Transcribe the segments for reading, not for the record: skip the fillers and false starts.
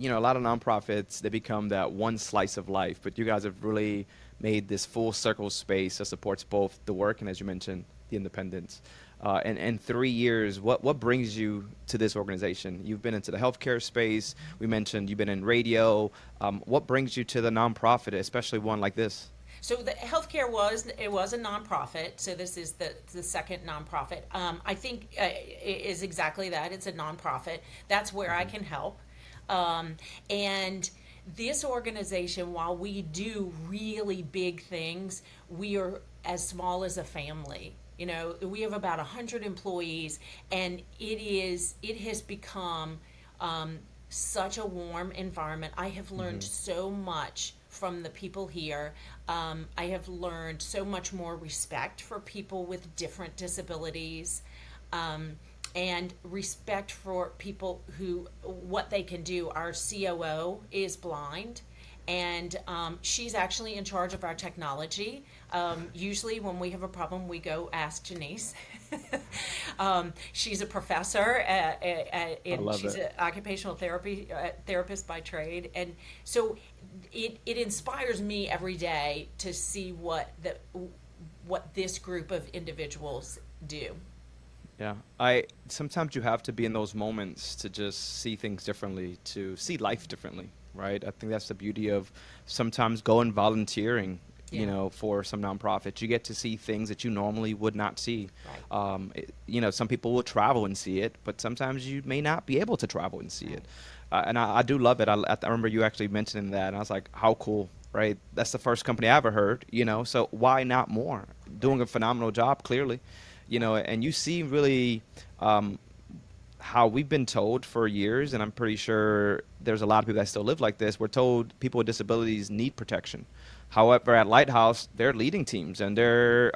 a lot of nonprofits, they become that one slice of life, but you guys have really made this full circle space that supports both the work and, as you mentioned, the independence. And 3 years, what brings you to this organization? You've been into the healthcare space. We mentioned you've been in radio. What brings you to the nonprofit, especially one like this? So the healthcare was a nonprofit. So this is the second nonprofit. I think it is exactly that. It's a nonprofit. That's where I Hmm. can help. And this organization, while we do really big things, we are as small as a family. We have about 100 employees, and it has become such a warm environment. I have learned Hmm. so much from the people here. I have learned so much more respect for people with different disabilities, and respect for people who what they can do. Our COO is blind, and she's actually in charge of our technology. Usually, when we have a problem, we go ask Janice. She's a professor, I and love she's it. an occupational therapist by trade, and so it inspires me every day to see what this group of individuals do. Yeah, I sometimes you have to be in those moments to just see things differently, to see life differently, right? I think that's the beauty of sometimes going volunteering, Yeah, for some nonprofits. You get to see things that you normally would not see. right, Some people will travel and see it, but sometimes you may not be able to travel and see right. it. And I do love it. I remember you actually mentioning that, and I was like, how cool, right? That's the first company I ever heard. So why not more? Doing Right, a phenomenal job, clearly, right. and you see really um, how we've been told for years, and I'm pretty sure there's a lot of people that still live like this. We're told people with disabilities need protection. However, at Lighthouse, they're leading teams and they're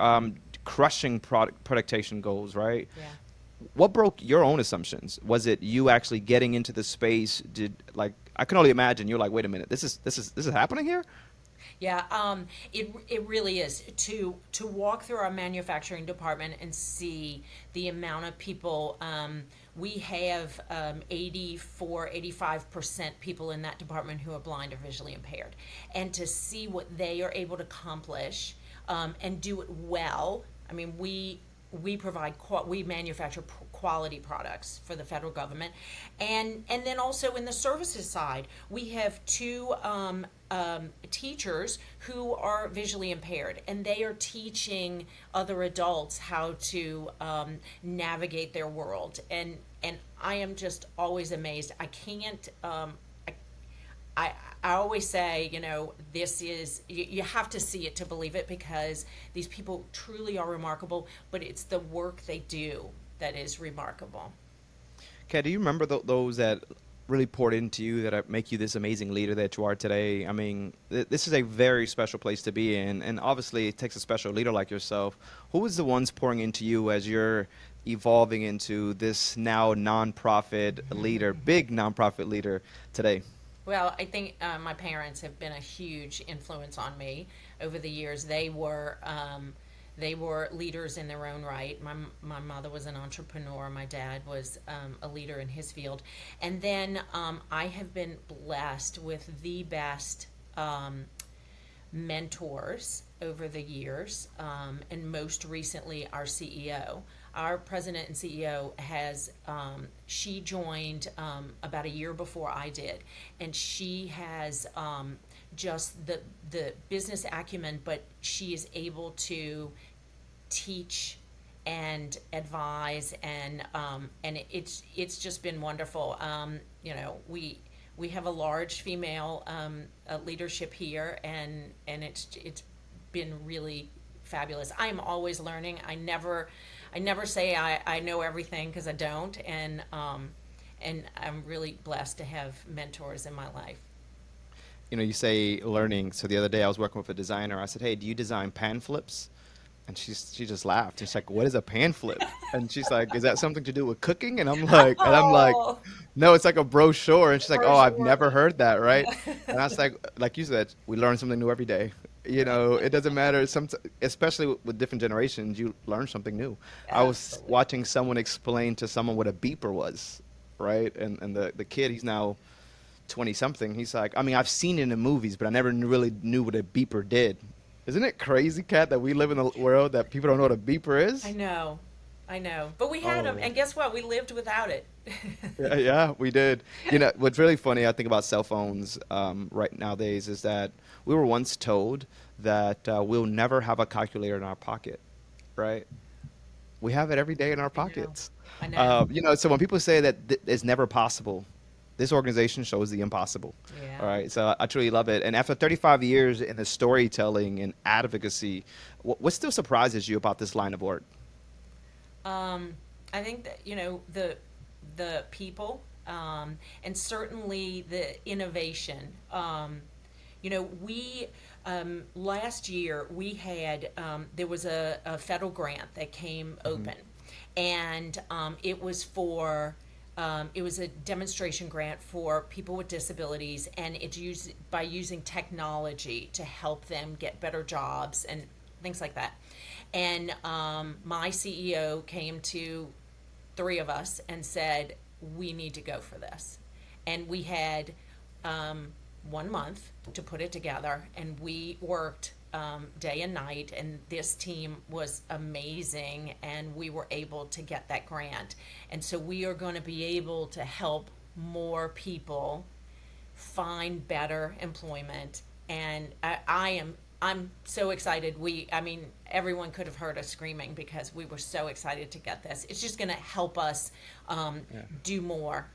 crushing product protection goals, right? Yeah. What broke your own assumptions? Was it you actually getting into the space? Did like I can only imagine you're like, wait a minute, this is happening here? Yeah, it really is to walk through our manufacturing department and see the amount of people. We have 85% people in that department who are blind or visually impaired, and to see what they are able to accomplish, and do it well. I mean, we manufacture quality products for the federal government, and then also in the services side, we have two teachers who are visually impaired, and they are teaching other adults how to navigate their world, and I am just always amazed. I can't. I, I always say, this is, you have to see it to believe it, because these people truly are remarkable, but it's the work they do that is remarkable. Okay, do you remember those that really poured into you that make you this amazing leader that you are today? I mean, this is a very special place to be in, and obviously it takes a special leader like yourself. Who was the ones pouring into you as you're evolving into this now nonprofit leader, big nonprofit leader today? Well, I think my parents have been a huge influence on me over the years. They were leaders in their own right. My mother was an entrepreneur. My dad was a leader in his field, and then I have been blessed with the best mentors over the years, and most recently our CEO. Our president and CEO she joined about a year before I did, and she has just the business acumen, but she is able to teach and advise, and it's just been wonderful. We have a large female leadership here, and it's been really fabulous. I am always learning. I never say I know everything, because I don't, and I'm really blessed to have mentors in my life. You say learning. So the other day I was working with a designer. I said, "Hey, do you design pan flips?" And she just laughed. She's like, "What is a pan flip?" And she's like, "Is that something to do with cooking?" And I'm like, Oh, "No, it's like a brochure." And she's like, for "Oh, I've sure. never heard that, right?" And I was like you said, we learn something new every day. It doesn't matter. Especially with different generations, you learn something new. I was Absolutely. watching someone explain to someone what a beeper was, right? And the kid, he's now 20 something. He's like, I mean, I've seen it in movies, but I never really knew what a beeper did. Isn't it crazy, Kat, that we live in a world that people don't know what a beeper I is? know, I know. But we had them, Oh. and guess what? We lived without it. Yeah, yeah, we did. You know, what's really funny, I think about cell phones right nowadays is that we were once told that we'll never have a calculator in our pocket, right? We have it every day in our I know, pockets. I know. You know, so when people say that it's never possible, this organization shows the impossible. All Yeah. right, so I truly love it. And after 35 years in the storytelling and advocacy, what still surprises you about this line of work? I think that the people, and certainly the innovation. We last year we had there was a federal grant that came open, and it was a demonstration grant for people with disabilities, and it's used by using technology to help them get better jobs and things like that. And my CEO came to three of us and said, "We need to go for this." And we had 1 month to put it together, and we worked day and night, and this team was amazing, and we were able to get that grant. And so we are going to be able to help more people find better employment. And I'm so excited. I mean, everyone could have heard us screaming because we were so excited to get this. It's just going to help us Yeah. do more